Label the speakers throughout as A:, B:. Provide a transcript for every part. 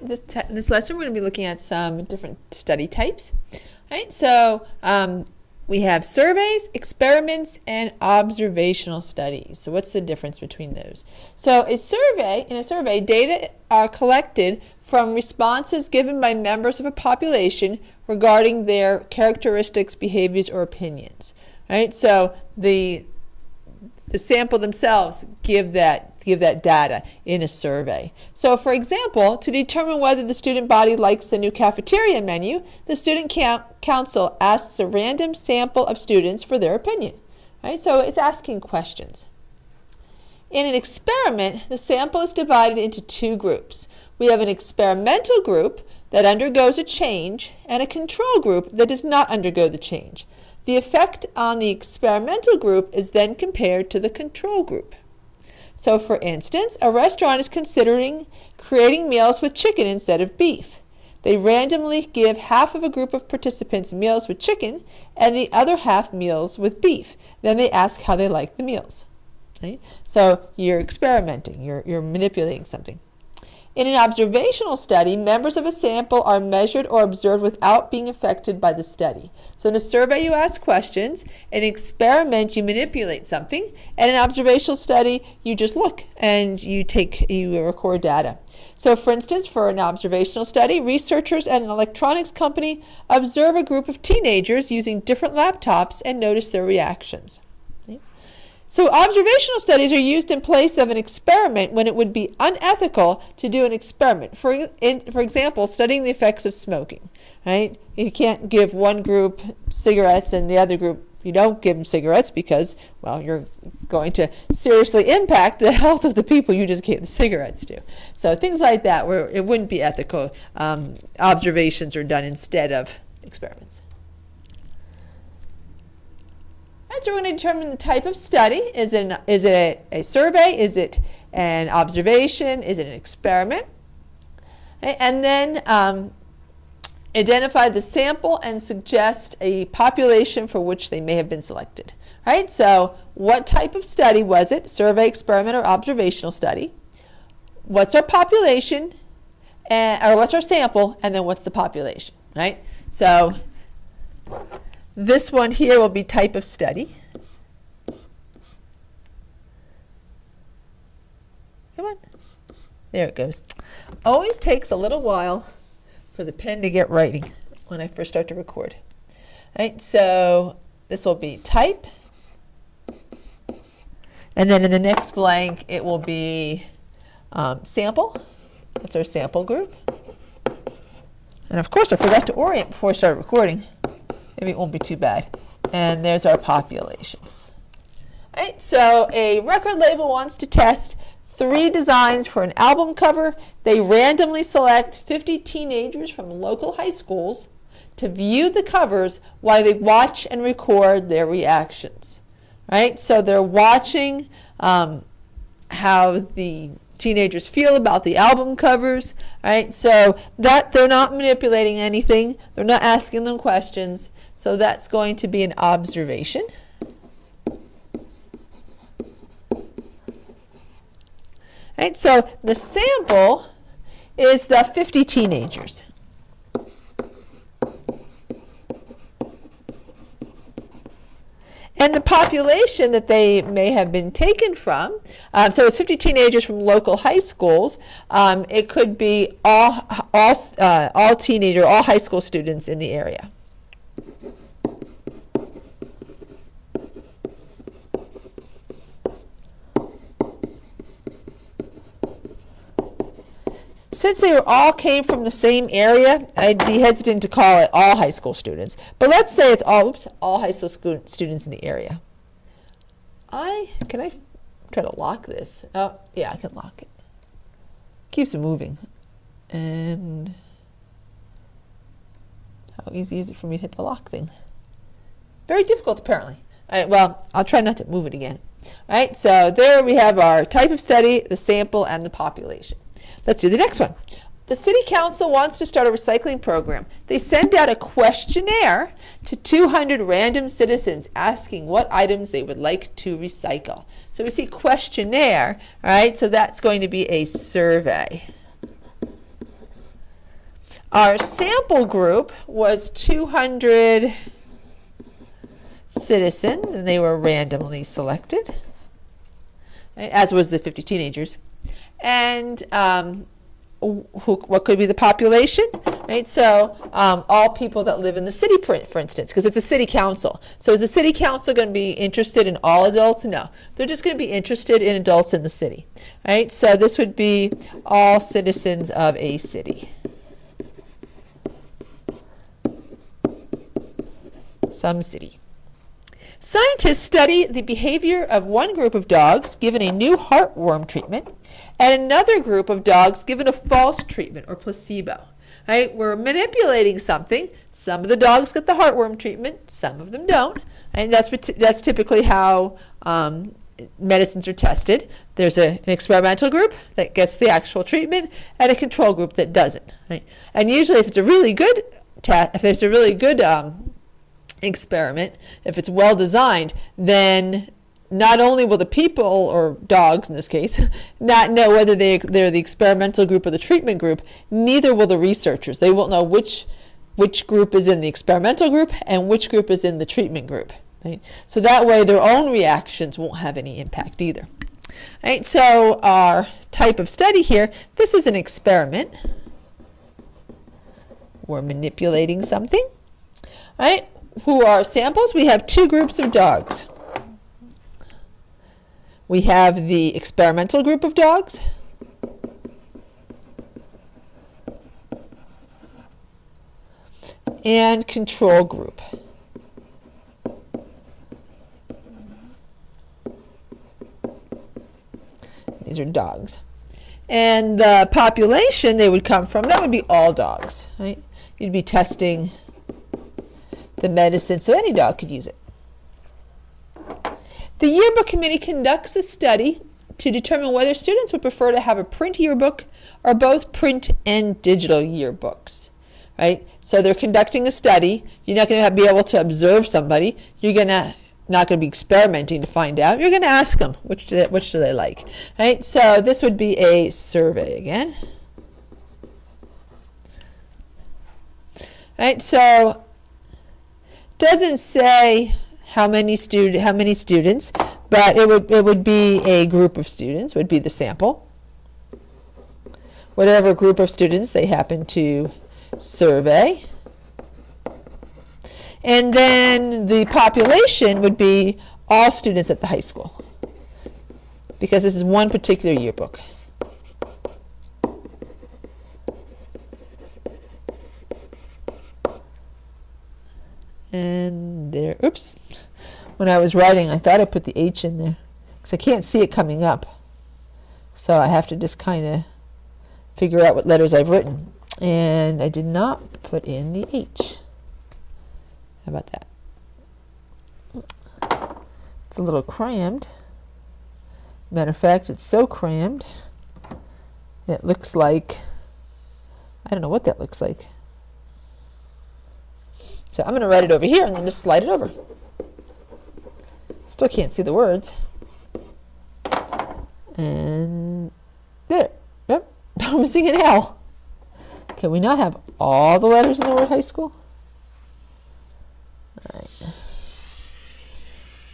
A: this lesson we're going to be looking at some different study types. All right, so we have surveys, experiments, and observational studies. So what's the difference between those? So in a survey, data are collected from responses given by members of a population regarding their characteristics, behaviors, or opinions. Right? So the sample themselves give that data in a survey. So for example, to determine whether the student body likes the new cafeteria menu, the student council asks a random sample of students for their opinion. Right? So it's asking questions. In an experiment, the sample is divided into two groups. We have an experimental group that undergoes a change and a control group that does not undergo the change. The effect on the experimental group is then compared to the control group. So for instance, a restaurant is considering creating meals with chicken instead of beef. They randomly give half of a group of participants meals with chicken and the other half meals with beef. Then they ask how they like the meals. Right? So you're experimenting, you're manipulating something. In an observational study, members of a sample are measured or observed without being affected by the study. So in a survey, you ask questions. In an experiment, you manipulate something. And in an observational study, you just look and you record data. So for instance, for an observational study, researchers at an electronics company observe a group of teenagers using different laptops and notice their reactions. So observational studies are used in place of an experiment when it would be unethical to do an experiment. For example, studying the effects of smoking. Right? You can't give one group cigarettes and the other group you don't give them cigarettes because, well, you're going to seriously impact the health of the people you just gave the cigarettes to. So things like that where it wouldn't be ethical. Observations are done instead of experiments. So we're going to determine the type of study. Is it a survey? Is it an observation? Is it an experiment? Okay, and then identify the sample and suggest a population for which they may have been selected. Right? So what type of study was it? Survey, experiment, or observational study? What's our population? Or what's our sample? And then what's the population? Right? So this one here will be type of study. Come on. There it goes. Always takes a little while for the pen to get writing when I first start to record. Right, so this will be type. And then in the next blank, it will be sample. That's our sample group. And of course, I forgot to orient before I started recording. Maybe it won't be too bad. And there's our population. All right, so a record label wants to test 3 designs for an album cover. They randomly select 50 teenagers from local high schools to view the covers while they watch and record their reactions. Right? So they're watching how the teenagers feel about the album covers. Right? So that they're not manipulating anything. They're not asking them questions. So that's going to be an observation. Right, so the sample is the 50 teenagers. And the population that they may have been taken from, so it's 50 teenagers from local high schools. It could be all high school students in the area. Since they all came from the same area, I'd be hesitant to call it all high school students. But let's say it's all high school students in the area. Can I try to lock this? Oh, yeah, I can lock it. Keeps it moving. And how easy is it for me to hit the lock thing? Very difficult, apparently. All right, well, I'll try not to move it again. All right, so there we have our type of study, the sample, and the population. Let's do the next one. The city council wants to start a recycling program. They send out a questionnaire to 200 random citizens asking what items they would like to recycle. So we see questionnaire, all right? So that's going to be a survey. Our sample group was 200 citizens, and they were randomly selected, right, as was the 50 teenagers. And what could be the population? Right, so all people that live in the city, for instance, because it's a city council. So is the city council going to be interested in all adults? No, they're just going to be interested in adults in the city. Right, so this would be all citizens of a city. Some city. Scientists study the behavior of one group of dogs given a new heartworm treatment and another group of dogs given a false treatment or placebo. Right? We're manipulating something. Some of the dogs get the heartworm treatment, some of them don't. And that's typically how medicines are tested. There's an experimental group that gets the actual treatment and a control group that doesn't. Right? And usually if it's a really good experiment, if it's well designed, then not only will the people, or dogs in this case, not know whether they're the experimental group or the treatment group, neither will the researchers. They won't know which group is in the experimental group and which group is in the treatment group. Right? So that way their own reactions won't have any impact either. Right? So our type of study here, this is an experiment. We're manipulating something. Right? Who are samples? We have two groups of dogs. We have the experimental group of dogs and control group. These are dogs. And the population they would come from, that would be all dogs, right? You'd be testing the medicine, so any dog could use it. The yearbook committee conducts a study to determine whether students would prefer to have a print yearbook or both print and digital yearbooks. Right? So they're conducting a study. You're not going to be able to observe somebody. You're not going to be experimenting to find out. You're going to ask them which do they like. Right? So this would be a survey again. Right? So doesn't say how many students, but it would be a group of students, would be the sample. Whatever group of students they happen to survey. And then the population would be all students at the high school, because this is one particular yearbook. And there, oops, when I was writing I thought I put the H in there because I can't see it coming up, so I have to just kind of figure out what letters I've written, and I did not put in the H. How about that? It's a little crammed. Matter of fact, it's so crammed it looks like, I don't know what that looks like. So I'm going to write it over here and then just slide it over. Still can't see the words. And there. Yep. I'm missing an L. Can we not have all the letters in the word high school? All right.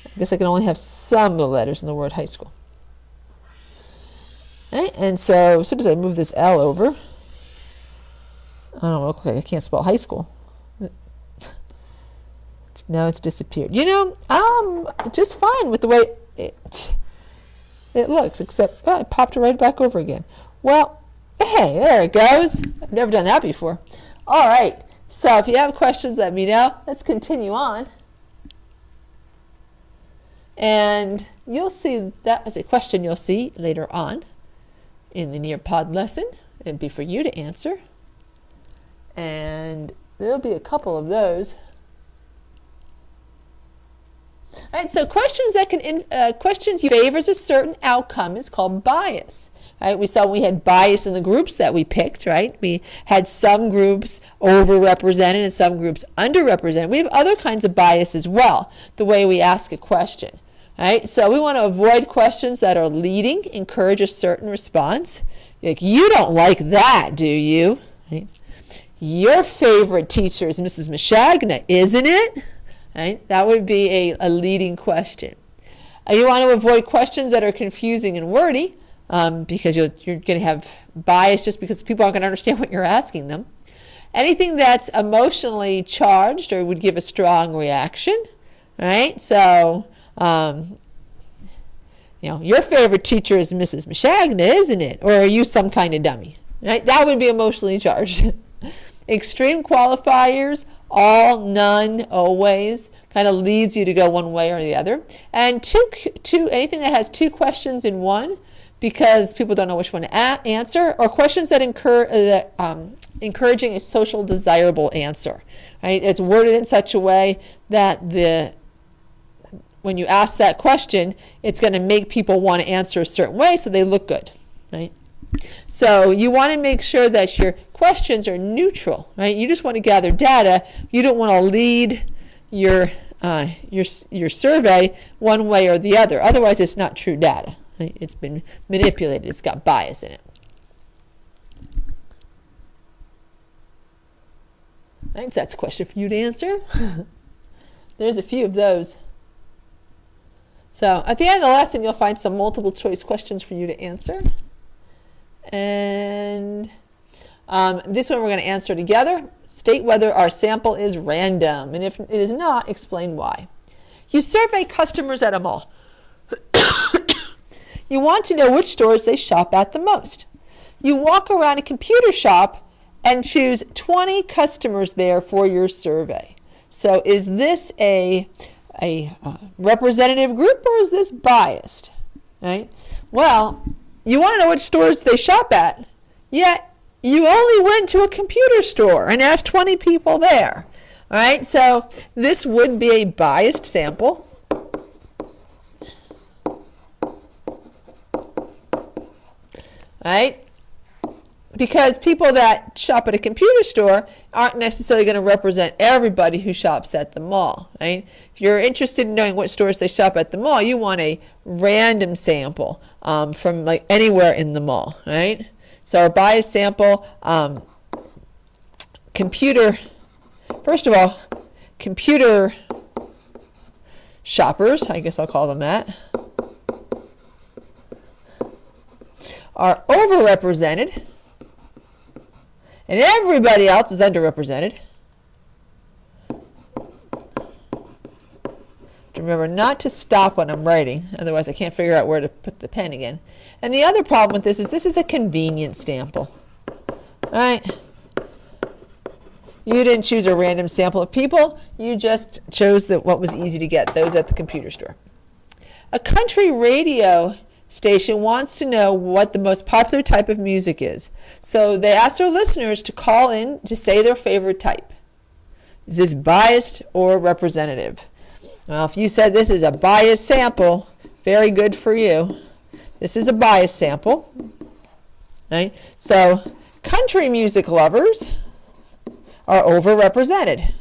A: I guess I can only have some of the letters in the word high school. All right. And so as soon as I move this L over, I don't look like I can't spell high school. Now it's disappeared. You know, I'm just fine with the way it looks, except it popped right back over again. Well, hey, there it goes. I've never done that before. All right, so if you have questions, let me know. Let's continue on. And you'll see that as a question you'll see later on in the Nearpod lesson. It'd be for you to answer. And there'll be a couple of those. All right, so questions that can questions you favors a certain outcome is called bias. Right? We had bias in the groups that we picked, right? We had some groups overrepresented and some groups underrepresented. We have other kinds of bias as well, the way we ask a question. Right? So we want to avoid questions that are leading, encourage a certain response. Like, you don't like that, do you? Right? Your favorite teacher is Mrs. Mashagna, isn't it? Right? That would be a leading question. You want to avoid questions that are confusing and wordy because you're going to have bias just because people aren't going to understand what you're asking them. Anything that's emotionally charged or would give a strong reaction, right? So, your favorite teacher is Mrs. Mashagna, isn't it? Or are you some kind of dummy? Right? That would be emotionally charged. Extreme qualifiers, all, none, always, kind of leads you to go one way or the other. And anything that has two questions in one, because people don't know which one to answer, or questions that encouraging a social desirable answer. Right? It's worded in such a way that when you ask that question, it's going to make people want to answer a certain way so they look good. Right? So you want to make sure that your questions are neutral, right? You just want to gather data. You don't want to lead your survey one way or the other. Otherwise, it's not true data. Right? It's been manipulated. It's got bias in it. Thanks. That's a question for you to answer. There's a few of those. So at the end of the lesson, you'll find some multiple choice questions for you to answer. And this one we're going to answer together. State whether our sample is random, and if it is not, explain why. You survey customers at a mall. You want to know which stores they shop at the most. You walk around a computer shop and choose 20 customers there for your survey. So is this a representative group or is this biased? Right? Well, you want to know which stores they shop at, yet you only went to a computer store and asked 20 people there. All right, so this would be a biased sample. Right? Because people that shop at a computer store aren't necessarily going to represent everybody who shops at the mall. Right? If you're interested in knowing what stores they shop at the mall, you want a random sample from like anywhere in the mall. Right? So a biased sample, first of all, computer shoppers, I guess I'll call them that, are overrepresented, and everybody else is underrepresented. Remember not to stop when I'm writing, otherwise I can't figure out where to put the pen again. And the other problem with this is a convenience sample. All right? You didn't choose a random sample of people, you just chose what was easy to get, those at the computer store. A country radio station wants to know what the most popular type of music is. So they ask their listeners to call in to say their favorite type. Is this biased or representative? Well, if you said this is a biased sample, very good for you. This is a biased sample. Right? So country music lovers are overrepresented,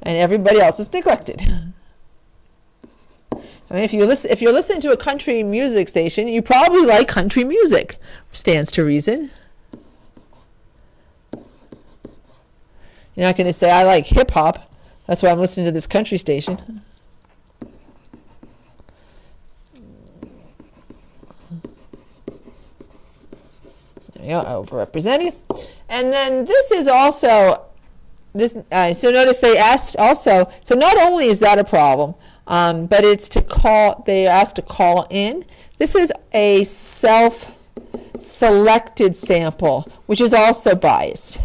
A: and everybody else is neglected. I mean, if you're listening to a country music station, you probably like country music. Stands to reason. You're not going to say, I like hip hop. That's why I'm listening to this country station. There you go, overrepresented. And then this is also, so notice they asked also, so not only is that a problem, but it's they asked to call in. This is a self-selected sample, which is also biased.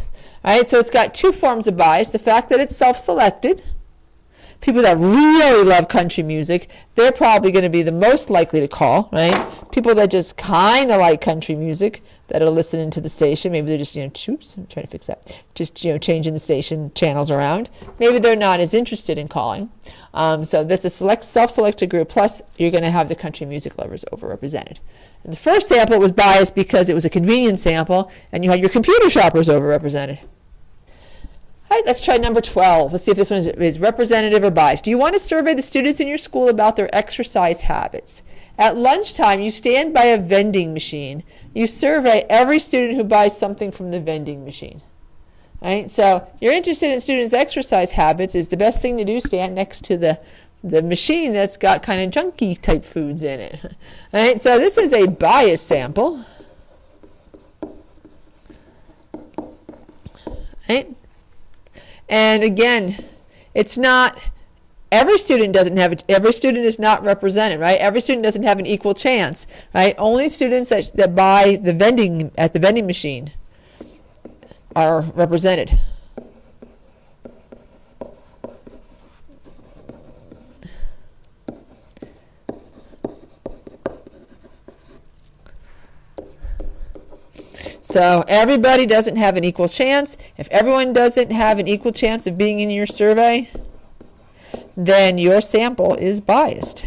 A: All right, so it's got two forms of bias. The fact that it's self-selected. People that really love country music, they're probably going to be the most likely to call, right? People that just kind of like country music, that are listening to the station, maybe they're just, oops, I'm trying to fix that. Just, changing the station channels around. Maybe they're not as interested in calling. So that's a self-selected group. Plus, you're going to have the country music lovers overrepresented. And the first sample was biased because it was a convenience sample, and you had your computer shoppers overrepresented. All right, let's try number 12. Let's see if this one is representative or biased. Do you want to survey the students in your school about their exercise habits? At lunchtime, you stand by a vending machine. You survey every student who buys something from the vending machine. Right? So you're interested in students' exercise habits, is the best thing to do stand next to the machine that's got kind of junky type foods in it. Right? So this is a bias sample. Right? And again, it's not every student doesn't have it, every student is not represented, right? Every student doesn't have an equal chance, right? Only students that buy the vending at the vending machine are represented. So everybody doesn't have an equal chance. If everyone doesn't have an equal chance of being in your survey, then your sample is biased.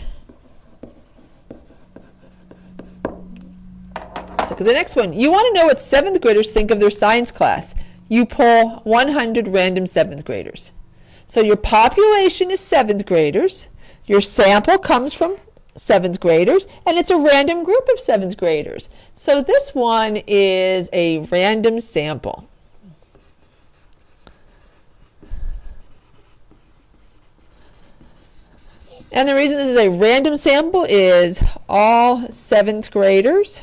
A: So the next one, you want to know what 7th graders think of their science class. You poll 100 random 7th graders. So your population is 7th graders. Your sample comes from 7th graders, and it's a random group of 7th graders. So this one is a random sample. And the reason this is a random sample is all 7th graders.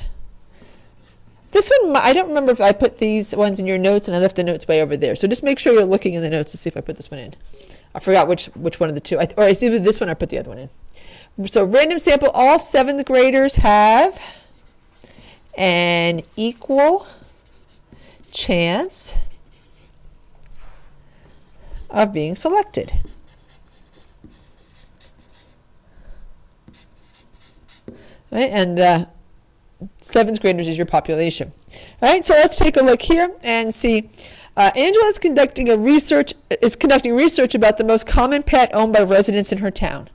A: This one, I don't remember if I put these ones in your notes, and I left the notes way over there. So just make sure you're looking in the notes to see if I put this one in. I forgot which one of the two. Or I see either this one or I put the other one in. So random sample, all 7th graders have an equal chance of being selected. Right? And 7th graders is your population. All right, so let's take a look here and see. Angela is conducting research about the most common pet owned by residents in her town.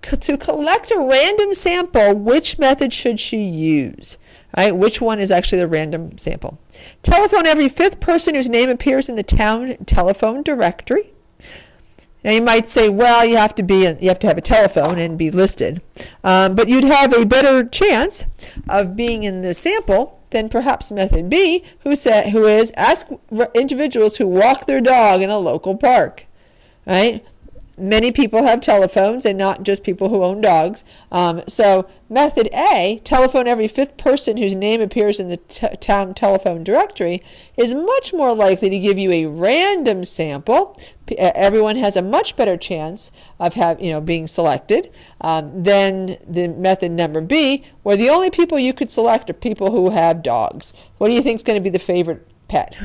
A: To collect a random sample, which method should she use? All right, which one is actually the random sample? Telephone every 5th person whose name appears in the town telephone directory. Now you might say, well, you have to have a telephone and be listed, but you'd have a better chance of being in the sample than perhaps method B, who is ask individuals who walk their dog in a local park. Right? Many people have telephones, and not just people who own dogs. So method A, telephone every 5th person whose name appears in the town telephone directory, is much more likely to give you a random sample. Everyone has a much better chance of being selected than the method number B, where the only people you could select are people who have dogs. What do you think is going to be the favorite pet?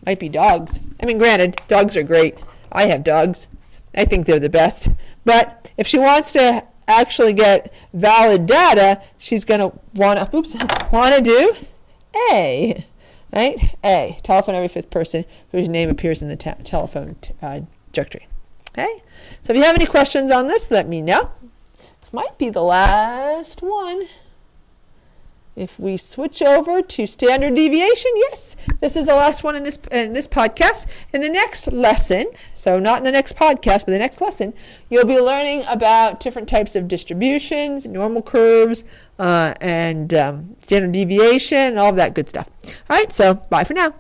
A: Might be dogs. I mean, granted, dogs are great. I have dogs. I think they're the best. But if she wants to actually get valid data, she's going to want to do A. Right? A. Telephone every 5th person whose name appears in the telephone directory. Okay? So if you have any questions on this, let me know. This might be the last one. If we switch over to standard deviation, yes, this is the last one in this podcast. In the next lesson, so not in the next podcast, but the next lesson, you'll be learning about different types of distributions, normal curves, and standard deviation, and all of that good stuff. All right, so bye for now.